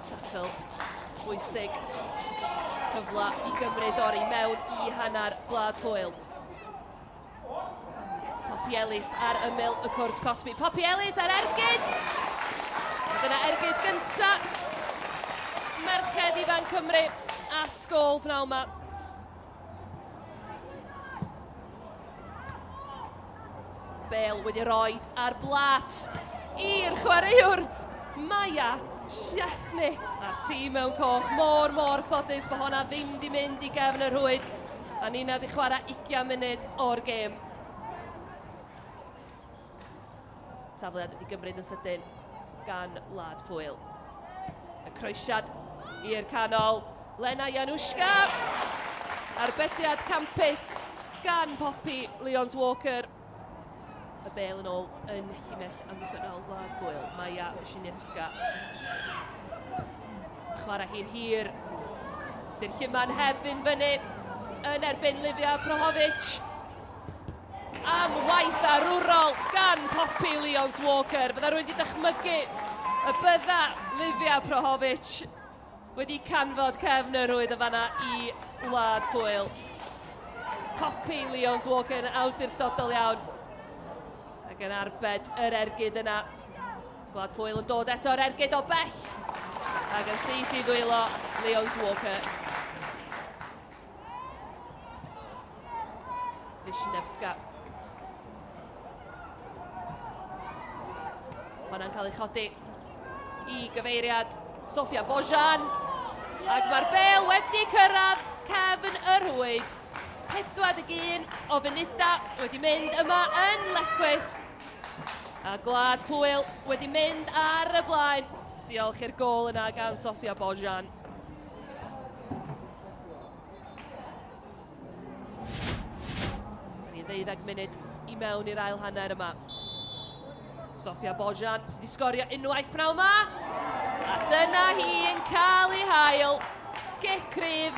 Tackle bwysig. Cyfla i Gymru dorri mewn i hanner Gwlad Pwyl. Poppy Ellis ar ymyl y cwrt Cosby. Poppy Ellis ar ergyd. A dyna ergyd gynta. Merched ifan Cymru at gol pnawn yma. Bale wedi rhoi ar blat i'r chwaraewr Maya Siachni a'r tîm mewn coch. Mor ffodus bod honna ddim di mynd i gefn y rhwyd a Nina di chwarae 20 munud o'r gêm. Tafliad wedi gymryd yn sydyn gan Wlad Pwyl. Y croesiad i'r canol Lena Januszka. Arbediad campus gan Poppy Lyons-Walker. Y Bale yn ôl yn llinell amddiffynol Gwlad Pwyl. Maya Siachni. Chwarae hi'n hir. Dy'r Llyman heb fynd fyny yn erbyn Livia Prohovic. Am waith arwrol gan Poppy Lyons-Walker. Bydda rwy'n wedi dychmygu y bydda Livia Prohovic wedi canfod cefn y rwyd y fanna i Wlad Pwyl. Poppy Lyons-Walker yn awdurdodol iawn. Ac yn arbed yr ergyd yna. Gwlad Pwyl yn dod eto'r ergyd o bell. Ac yn syth i ddwylo Lyons-Walker. Wisniewska. Hwna'n cael ei chodi i gyfeiriad Sofia Bojan. Ac mae'r Bale wedi cyrraedd cefn y rwyd. 4-1 o funuda wedi mynd yma yn Lecwydd. A Gwlad Pwyl wedi mynd ar y blaen. Diolch i'r gol yna gan Sofia Bojan. Ni 12 munud i mewn i'r ail hanner yma. Sofia Bojan sydd wedi sgorio unwaith pnawn yma. A dyna hi yn cael ei hael. Gic rhydd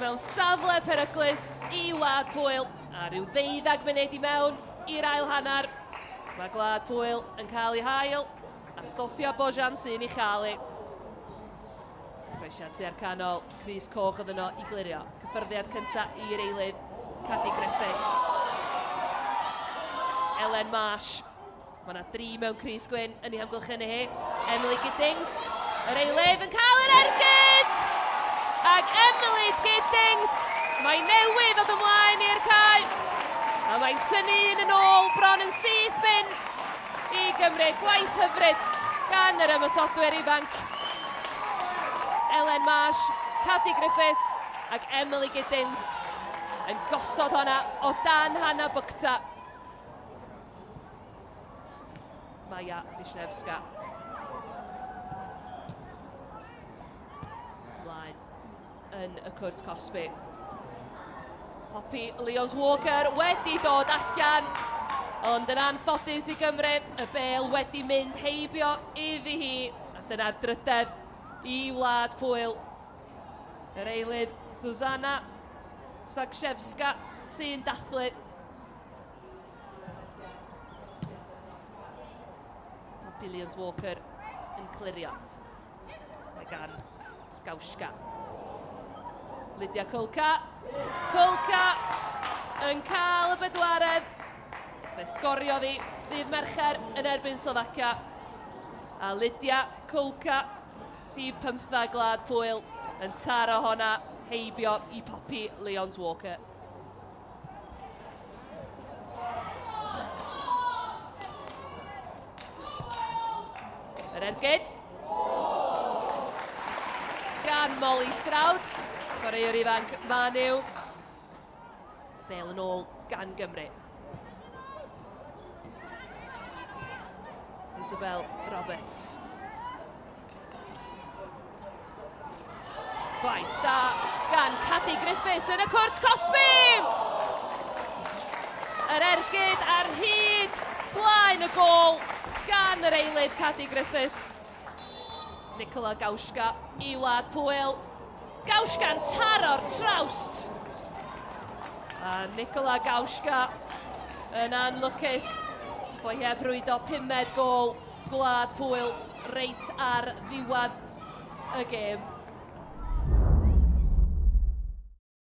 mewn safle peryglus i Wlad Pwyl. A rhyw 12 munud i mewn i'r ail hanner. Mae Gwlad Pwyl yn cael ei hael, a Sofia Bojan sy'n ei chael ei. Croesiad tua'r canol, Chris Coch oedd yno i glirio. Cyffyrddiad cyntaf i'r eilydd, Cadi Griffiths. Elen Marsh. Mae yna 3 mewn Chris Gwyn yn ei hamgylchynu hi. Emily Giddings, yr eilydd yn cael yr ergyd! Ac Emily Giddings, mae newydd oedd ymlaen i'r cae. A mae'n tynnu un yn ôl, bron yn syth bin i Gymru. Gwaith hyfryd gan yr ymysodwyr ifanc. Elen Marsh, Cadi Griffiths ac Emily Giddings yn gosod honna o dan Hannah Bukta. Maya Wisniewska. Blaen yn y cwrt Cosby. Poppy Lyons-Walker wedi dod allan, ond yn anffodus i Gymru, y Bale wedi mynd heibio iddi hi, a dyna'r drydedd i Wlad Pwyl. Yr eilydd Susanna Stagszewska sy'n dathlu. Poppy Lyons-Walker yn clirio. Mae gan Gawska. Lydia Kulka. Kulka yn cael y bedwaredd. Fe sgorio ddydd Mercher yn erbyn Slovacia. A Lydia Kulka, rhif 15 Gwlad Pwyl, yn taro honna heibio i Poppy Lyons-Walker. Yr ergyd. Gan Molly Stroud. Chwaraewr ifanc Manu. Bale yn ôl gan Gymru. Isabel Roberts. Gwaith da gan Cadi Griffiths yn y cwrt Cosby! Yr ergyd ar hyd blaen y gol gan yr eilydd Cadi Griffiths. Nicola Gawska i Wlad Pwyl. Gawska'n taro'r trawst. A Nicola Gawska yn anlwcus. Foi heb rwydo 5 gol Gwlad Pwyl reit ar ddiwedd y gêm.